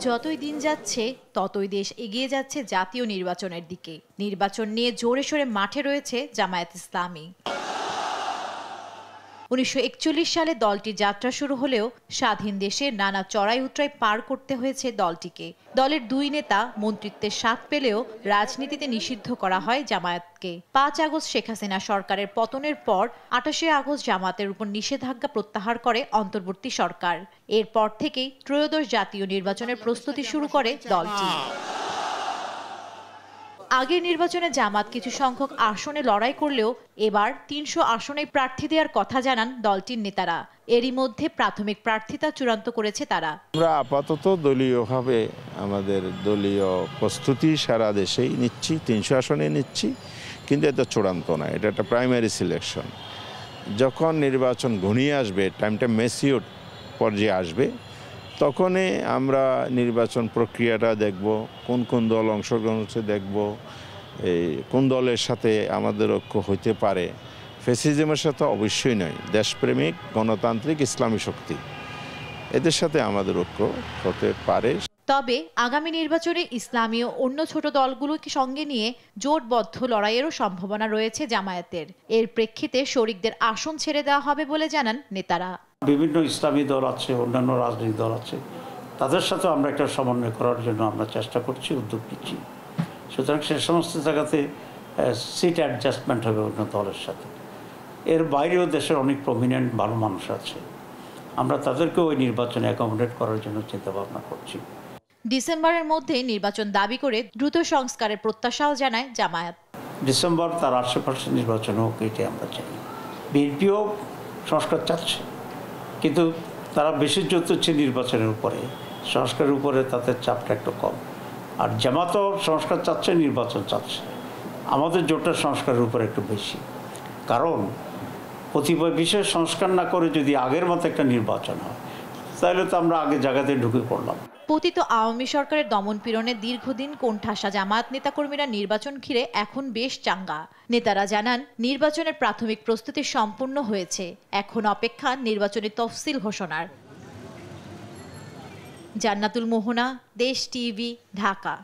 যতই দিন যাচ্ছে ততই দেশ এগিয়ে যাচ্ছে জাতীয় নির্বাচনের দিকে। নির্বাচন নিয়ে জোরে সোরে মাঠে রয়েছে জামায়াত ইসলামী। 1941 সালে দলটির যাত্রা শুরু হলেও স্বাধীন দেশে নানা চড়াই উতরাই পার করতে হয়েছে দলটিকে। দলের দুই নেতা মন্ত্রিত্বের স্বাদ পেলেও রাজনীতিতে নিষিদ্ধ করা হয় জামায়াতকে। 5 আগস্ট শেখ হাসিনা সরকারের পতনের পর 28 আগস্ট জামায়াতের উপর নিষেধাজ্ঞা প্রত্যাহার করে অন্তর্বর্তী সরকার। এরপর থেকেই ত্রয়োদশ জাতীয় নির্বাচনের প্রস্তুতি শুরু করে দলটি। আগের নির্বাচনে জামাত কিছু সংখ্যক আসনে লড়াই করলেও এবার 300 আসনে প্রার্থী দেওয়ার কথা জানান দলটির নেতারা। এরই মধ্যে প্রাথমিক প্রার্থিতা চূড়ান্ত করেছে তারা। আমরা আপাতত দলীয়ভাবে আমাদের দলীয় প্রস্তুতি সারা দেশেই নিচ্ছি, 300 আসনে নিচ্ছি, কিন্তু এটা চূড়ান্ত না, এটা একটা প্রাইমারি সিলেকশন। যখন নির্বাচন ঘনিয়ে আসবে, টাইমটা ম্যাচিউর পর্যায়ে আসবে, তখনই আমরা নির্বাচন প্রক্রিয়াটা দেখব, কোন কোন দল অংশগ্রহণ হচ্ছে দেখব, কোন দলের সাথে আমাদের ঐক্য হইতে পারে। ফ্যাসিজমের সাথে অবশ্যই নয়, দেশপ্রেমিক গণতান্ত্রিক ইসলামী শক্তি, এদের সাথে আমাদের ঐক্য হতে পারে। তবে আগামী নির্বাচনে ইসলামী ও অন্য ছোট দলগুলোকে সঙ্গে নিয়ে জোটবদ্ধ লড়াইয়েরও সম্ভাবনা রয়েছে জামায়াতের। এর প্রেক্ষিতে শরিকদের আসন ছেড়ে দেওয়া হবে বলে জানান নেতারা। বিভিন্ন ইসলামী দল আছে, অন্যান্য রাজনৈতিক দল আছে, তাদের সাথে আমরা একটা সমন্বয় করার জন্য আমরা চেষ্টা করছি, উদ্যোগ নিচ্ছি। সুতরাং সে সমস্ত জায়গাতে সিট অ্যাডজাস্টমেন্ট হবে অন্য দলের সাথে। এর বাইরেও দেশের অনেক প্রমিনেন্ট ভালো মানুষ আছে, আমরা তাদেরকে ওই নির্বাচনে অ্যাকোমোডেট করার জন্য চিন্তা ভাবনা করছি। ডিসেম্বরের মধ্যে নির্বাচন দাবি করে দ্রুত সংস্কারের প্রত্যাশাও জানায় জামায়াত। ডিসেম্বর তার আশেপাশে নির্বাচন হোক, এটাই আমরা চাই। বিএনপিও সংস্কার চাচ্ছে, কিন্তু তারা বেশি জোর দিচ্ছে নির্বাচনের উপরে, সংস্কারের উপরে তাদের চাপটা একটু কম। আর জামাতও সংস্কার চাচ্ছে, নির্বাচন চাচ্ছে। আমাদের জোরটা সংস্কারের উপরে একটু বেশি, কারণ কতিপয় বিষয়ে সংস্কার না করে যদি আগের মতো একটা নির্বাচন হয়, তাহলে তো আমরা আগে জায়গাতে ঢুকে পড়লাম। পতিত আওয়ামী সরকারের দমন পীড়নে দীর্ঘদিন কোণঠাসা জামায়াত নেতাকর্মীরা নির্বাচন ঘিরে এখন বেশ চাঙ্গা। নেতারা জানান, নির্বাচনের প্রাথমিক প্রস্তুতি সম্পূর্ণ হয়েছে, এখন অপেক্ষা নির্বাচনী তফসিল ঘোষণার। জান্নাতুল মোহনা, দেশ টিভি, ঢাকা।